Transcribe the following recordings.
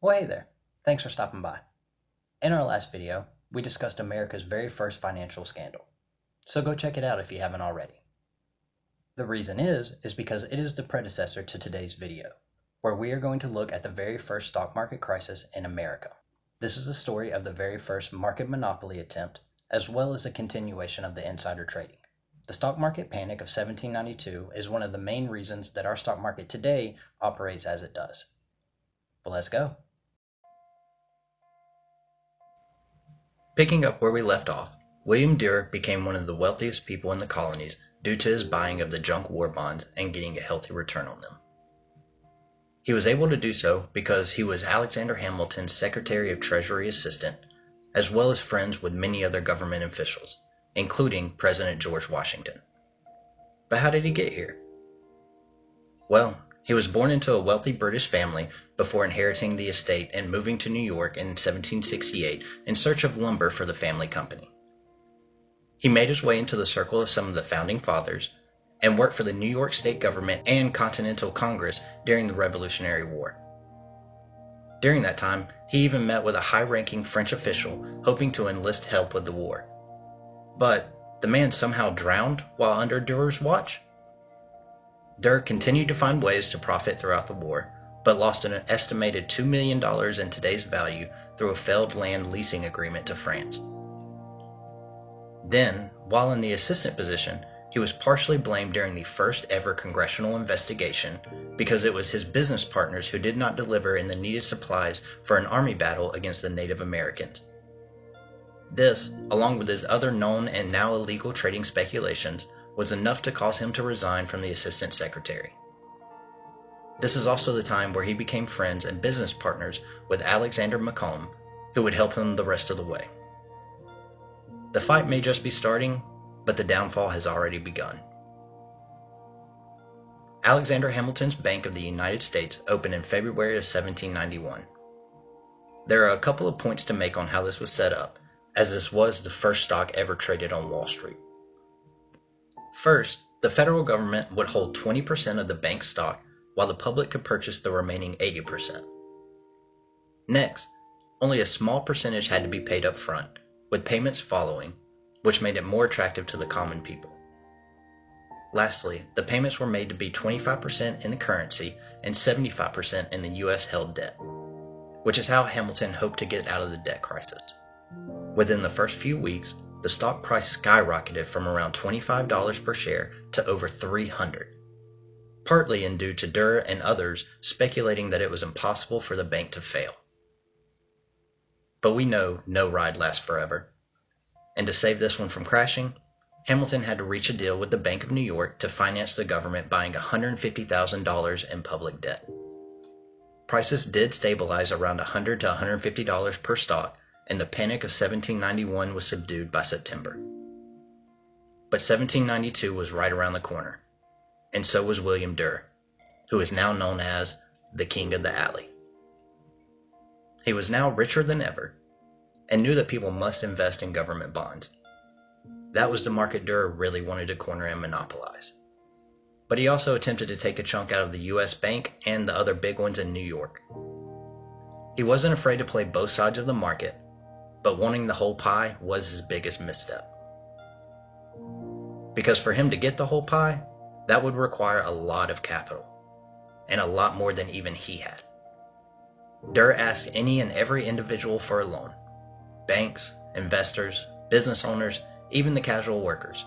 Well, hey there. Thanks for stopping by. In our last video, we discussed America's very first financial scandal. So go check it out if you haven't already. The reason is because it is the predecessor to today's video, where we are going to look at the very first stock market crisis in America. This is the story of the very first market monopoly attempt, as well as a continuation of the insider trading. The stock market panic of 1792 is one of the main reasons that our stock market today operates as it does. But let's go. Picking up where we left off, William Duer became one of the wealthiest people in the colonies due to his buying of the junk war bonds and getting a healthy return on them. He was able to do so because he was Alexander Hamilton's Secretary of Treasury assistant, as well as friends with many other government officials, including President George Washington. But how did he get here? Well, he was born into a wealthy British family before inheriting the estate and moving to New York in 1768 in search of lumber for the family company. He made his way into the circle of some of the founding fathers and worked for the New York State government and Continental Congress during the Revolutionary War. During that time, he even met with a high-ranking French official hoping to enlist help with the war. But the man somehow drowned while under Duer's watch. Duer continued to find ways to profit throughout the war, but lost an estimated $2 million in today's value through a failed land leasing agreement to France. Then, while in the assistant position, he was partially blamed during the first ever congressional investigation because it was his business partners who did not deliver in the needed supplies for an army battle against the Native Americans. This, along with his other known and now illegal trading speculations, was enough to cause him to resign from the assistant secretary. This is also the time where he became friends and business partners with Alexander Macomb, who would help him the rest of the way. The fight may just be starting, but the downfall has already begun. Alexander Hamilton's Bank of the United States opened in February of 1791. There are a couple of points to make on how this was set up, as this was the first stock ever traded on Wall Street. First, the federal government would hold 20% of the bank's stock while the public could purchase the remaining 80%. Next, only a small percentage had to be paid up front, with payments following, which made it more attractive to the common people. Lastly, the payments were made to be 25% in the currency and 75% in the U.S. held debt, which is how Hamilton hoped to get out of the debt crisis. Within the first few weeks, the stock price skyrocketed from around $25 per share to over $300, partly due to Duer and others speculating that it was impossible for the bank to fail. But we know no ride lasts forever, and to save this one from crashing, Hamilton had to reach a deal with the Bank of New York to finance the government buying $150,000 in public debt. Prices did stabilize around $100 to $150 per stock, and the panic of 1791 was subdued by September. But 1792 was right around the corner, and so was William Duer, who is now known as the King of the Alley. He was now richer than ever, and knew that people must invest in government bonds. That was the market Duer really wanted to corner and monopolize. But he also attempted to take a chunk out of the U.S. Bank and the other big ones in New York. He wasn't afraid to play both sides of the market, but wanting the whole pie was his biggest misstep. Because for him to get the whole pie, that would require a lot of capital, and a lot more than even he had. Duer asked any and every individual for a loan: banks, investors, business owners, even the casual workers.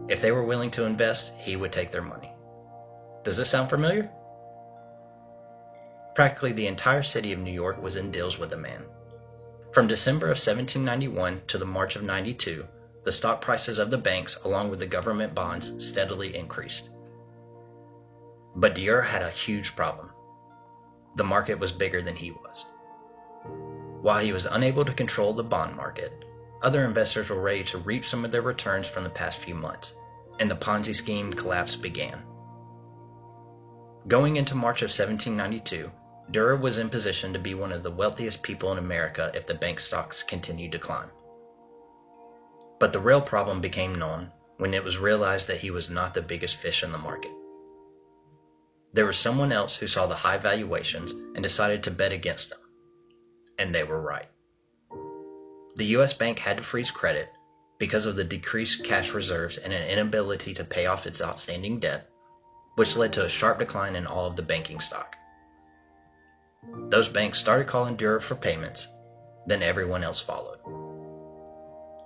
If they were willing to invest, he would take their money. Does this sound familiar? Practically the entire city of New York was in deals with the man. From December of 1791 to the March of 92, the stock prices of the banks along with the government bonds steadily increased. But Duer had a huge problem. The market was bigger than he was. While he was unable to control the bond market, other investors were ready to reap some of their returns from the past few months, and the Ponzi scheme collapse began. Going into March of 1792, Duer was in position to be one of the wealthiest people in America if the bank stocks continued to climb. But the real problem became known when it was realized that he was not the biggest fish in the market. There was someone else who saw the high valuations and decided to bet against them. And they were right. The U.S. bank had to freeze credit because of the decreased cash reserves and an inability to pay off its outstanding debt, which led to a sharp decline in all of the banking stock. Those banks started calling Duer for payments, then everyone else followed.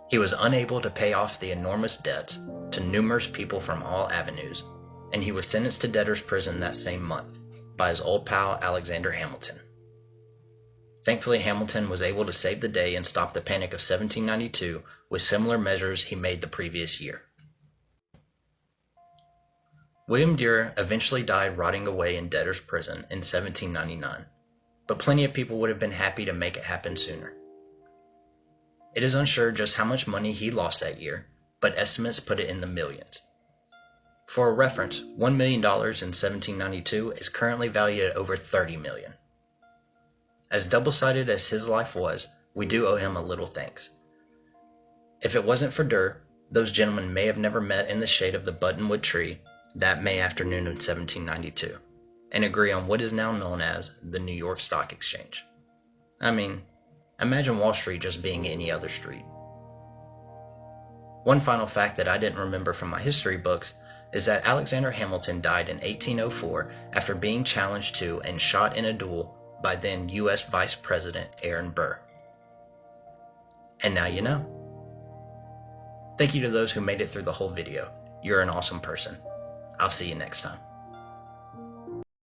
He was unable to pay off the enormous debts to numerous people from all avenues, and he was sentenced to debtor's prison that same month by his old pal Alexander Hamilton. Thankfully, Hamilton was able to save the day and stop the Panic of 1792 with similar measures he made the previous year. William Duer eventually died rotting away in debtor's prison in 1799, but plenty of people would have been happy to make it happen sooner. It is unsure just how much money he lost that year, but estimates put it in the millions. For a reference, $1 million in 1792 is currently valued at over $30 million. As double-sided as his life was, we do owe him a little thanks. If it wasn't for Duer, those gentlemen may have never met in the shade of the buttonwood tree that May afternoon in 1792, and agree on what is now known as the New York Stock Exchange. I mean, imagine Wall Street just being any other street. One final fact that I didn't remember from my history books is that Alexander Hamilton died in 1804 after being challenged to and shot in a duel by then U.S. Vice President Aaron Burr. And now you know. Thank you to those who made it through the whole video. You're an awesome person. I'll see you next time.